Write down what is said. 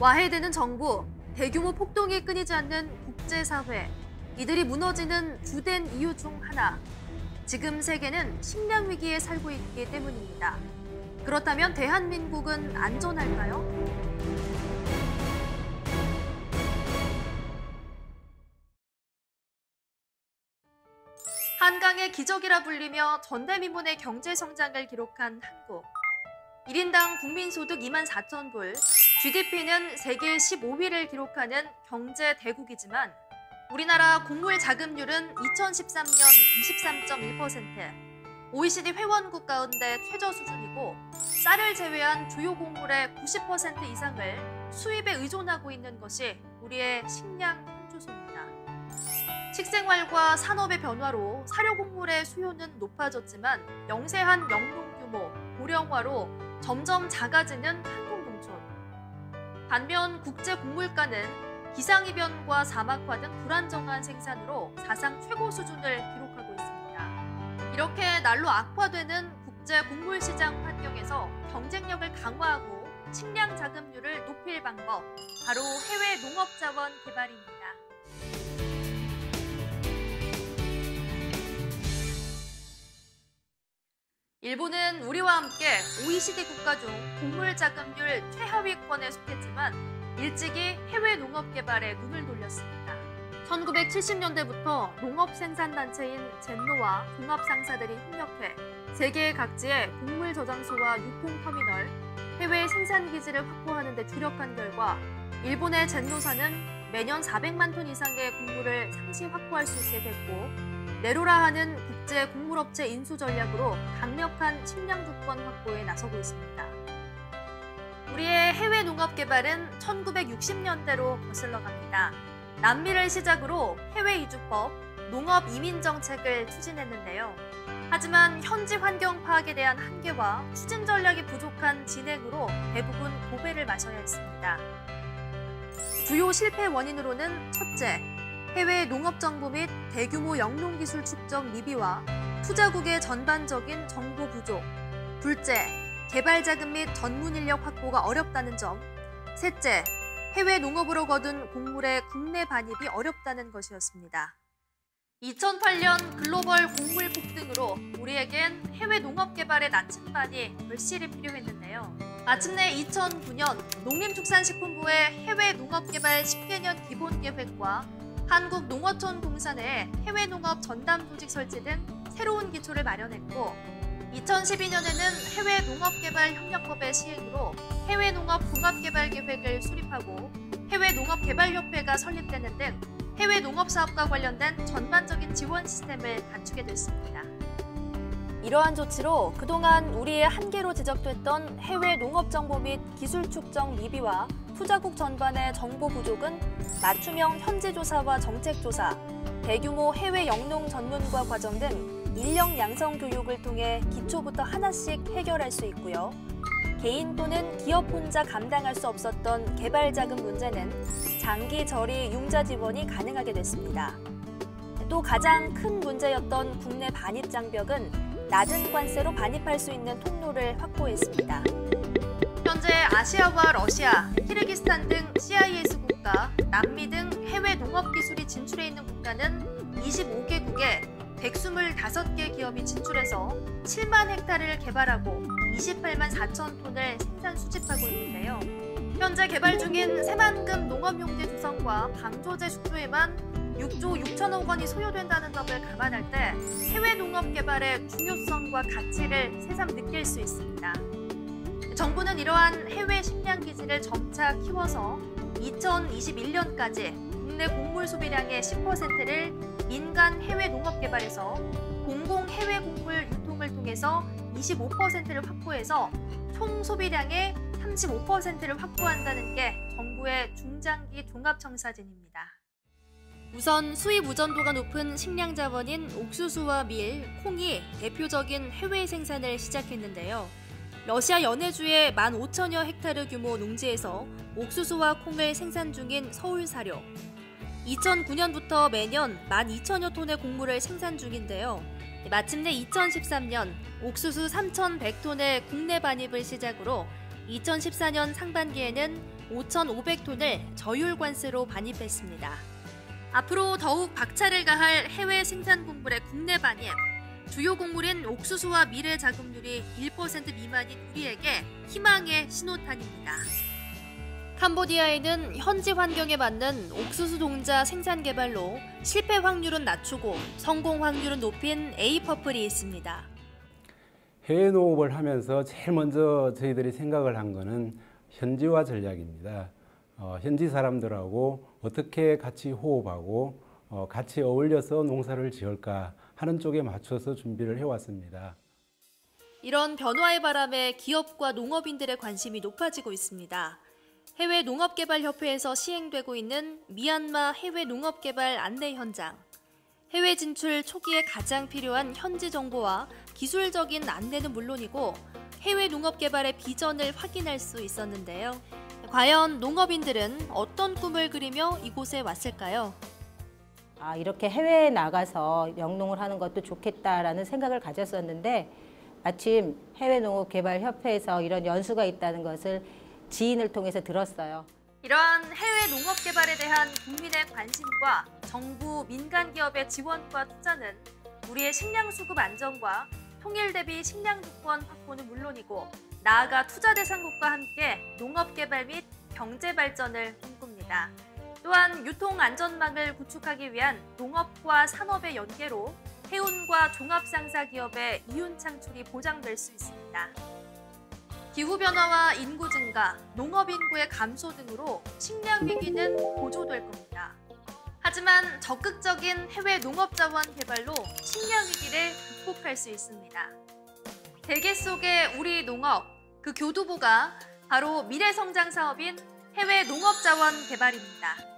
와해되는 정부, 대규모 폭동이 끊이지 않는 국제사회, 이들이 무너지는 주된 이유 중 하나. 지금 세계는 식량 위기에 살고 있기 때문입니다. 그렇다면 대한민국은 안전할까요? 한강의 기적이라 불리며 전대미문의 경제 성장을 기록한 한국. 1인당 국민소득 24,000불, GDP는 세계 15위를 기록하는 경제 대국이지만 우리나라 곡물 자급률은 2013년 23.1%, OECD 회원국 가운데 최저 수준이고 쌀을 제외한 주요 곡물의 90% 이상을 수입에 의존하고 있는 것이 우리의 식량 현주소입니다. 식생활과 산업의 변화로 사료곡물의 수요는 높아졌지만 영세한 영농 규모, 고령화로 점점 작아지는 한국농촌. 반면 국제 곡물가는 기상이변과 사막화 등 불안정한 생산으로 사상 최고 수준을 기록하고 있습니다. 이렇게 날로 악화되는 국제 곡물 시장 환경에서 경쟁력을 강화하고 식량 자급률을 높일 방법, 바로 해외 농업 자원 개발입니다. 일본은 우리와 함께 OECD 국가 중 곡물 자급률 최하위권에 속했지만 일찍이 해외 농업 개발에 눈을 돌렸습니다. 1970년대부터 농업 생산단체인 젠노와 종합상사들이 협력해 세계 각지의 곡물 저장소와 유통터미널, 해외 생산기지를 확보하는 데 주력한 결과 일본의 젠노사는 매년 400만 톤 이상의 곡물을 상시 확보할 수 있게 됐고 네로라 하는 국제 곡물업체 인수 전략으로 강력한 식량 주권 확보에 나서고 있습니다. 우리의 해외 농업 개발은 1960년대로 거슬러 갑니다. 남미를 시작으로 해외 이주법, 농업 이민 정책을 추진했는데요. 하지만 현지 환경 파악에 대한 한계와 추진 전략이 부족한 진행으로 대부분 고배를 마셔야 했습니다. 주요 실패 원인으로는 첫째, 해외 농업 정보 및 대규모 영농기술 축적 미비와 투자국의 전반적인 정보 부족, 둘째, 개발 자금 및 전문 인력 확보가 어렵다는 점, 셋째, 해외 농업으로 거둔 곡물의 국내 반입이 어렵다는 것이었습니다. 2008년 글로벌 곡물 폭등으로 우리에겐 해외 농업 개발의 나침반이 결실이 필요했는데요. 마침내 2009년 농림축산식품부의 해외 농업 개발 10개년 기본 계획과 한국농어촌공사 내 해외 농업 전담 조직 설치 등 새로운 기초를 마련했고 2012년에는 해외 농업개발 협력법의 시행으로 해외 농업 종합개발 계획을 수립하고 해외 농업개발협회가 설립되는 등 해외 농업사업과 관련된 전반적인 지원 시스템을 갖추게 됐습니다. 이러한 조치로 그동안 우리의 한계로 지적됐던 해외 농업 정보 및 기술 축적 미비와 투자국 전반의 정보 부족은 맞춤형 현지조사와 정책조사, 대규모 해외 영농 전문가 과정 등 인력 양성 교육을 통해 기초부터 하나씩 해결할 수 있고요. 개인 또는 기업 혼자 감당할 수 없었던 개발 자금 문제는 장기 저리 융자 지원이 가능하게 됐습니다. 또 가장 큰 문제였던 국내 반입 장벽은 낮은 관세로 반입할 수 있는 통로를 확보했습니다. 현재 아시아와 러시아, 키르기스탄 등 CIS 국가, 남미 등 해외 농업 기술이 진출해 있는 국가는 25개국에 125개 기업이 진출해서 7만 헥타르를 개발하고 28만 4천 톤을 생산 수집하고 있는데요. 현재 개발 중인 새만금 농업용지 조성과 방조제 축조에만 6조 6천억 원이 소요된다는 점을 감안할 때 해외 농업 개발의 중요성과 가치를 새삼 느낄 수 있습니다. 정부는 이러한 해외 식량 기지를 점차 키워서 2021년까지 국내 곡물 소비량의 10%를 민간 해외 농업 개발에서 공공 해외 곡물 유통을 통해서 25%를 확보해서 총 소비량의 35%를 확보한다는 게 정부의 중장기 종합청사진입니다. 우선 수입 의존도가 높은 식량 자원인 옥수수와 밀, 콩이 대표적인 해외 생산을 시작했는데요. 러시아 연해주의 15,000여 헥타르 규모 농지에서 옥수수와 콩을 생산 중인 서울사료. 2009년부터 매년 12,000여 톤의 곡물을 생산 중인데요. 마침내 2013년 옥수수 3,100톤의 국내 반입을 시작으로 2014년 상반기에는 5,500톤을 저율 관세로 반입했습니다. 앞으로 더욱 박차를 가할 해외 생산 곡물의 국내 반입, 주요 곡물인 옥수수와 밀의 자급률이 1% 미만인 우리에게 희망의 신호탄입니다. 캄보디아에는 현지 환경에 맞는 옥수수 동자 생산 개발로 실패 확률은 낮추고 성공 확률은 높인 에이퍼플이 있습니다. 해외 농업을 하면서 제일 먼저 저희들이 생각을 한 거는 현지화 전략입니다. 현지 사람들하고 어떻게 같이 호흡하고 같이 어울려서 농사를 지을까 하는 쪽에 맞춰서 준비를 해왔습니다. 이런 변화의 바람에 기업과 농업인들의 관심이 높아지고 있습니다. 해외 농업개발협회에서 시행되고 있는 미얀마 해외 농업개발 안내 현장. 해외 진출 초기에 가장 필요한 현지 정보와 기술적인 안내는 물론이고 해외 농업개발의 비전을 확인할 수 있었는데요. 과연 농업인들은 어떤 꿈을 그리며 이곳에 왔을까요? 이렇게 해외에 나가서 영농을 하는 것도 좋겠다라는 생각을 가졌었는데 마침 해외농업개발협회에서 이런 연수가 있다는 것을 지인을 통해서 들었어요. 이러한 해외 농업 개발에 대한 국민의 관심과 정부, 민간 기업의 지원과 투자는 우리의 식량 수급 안정과 통일 대비 식량 주권 확보는 물론이고 나아가 투자 대상국과 함께 농업 개발 및 경제 발전을 꿈꿉니다. 또한 유통 안전망을 구축하기 위한 농업과 산업의 연계로 해운과 종합상사 기업의 이윤 창출이 보장될 수 있습니다. 기후변화와 인구 증가, 농업 인구의 감소 등으로 식량 위기는 고조될 겁니다. 하지만 적극적인 해외 농업 자원 개발로 식량 위기를 극복할 수 있습니다. 대계 속의 우리 농업, 그 교두보가 바로 미래 성장 사업인 해외 농업 자원 개발입니다.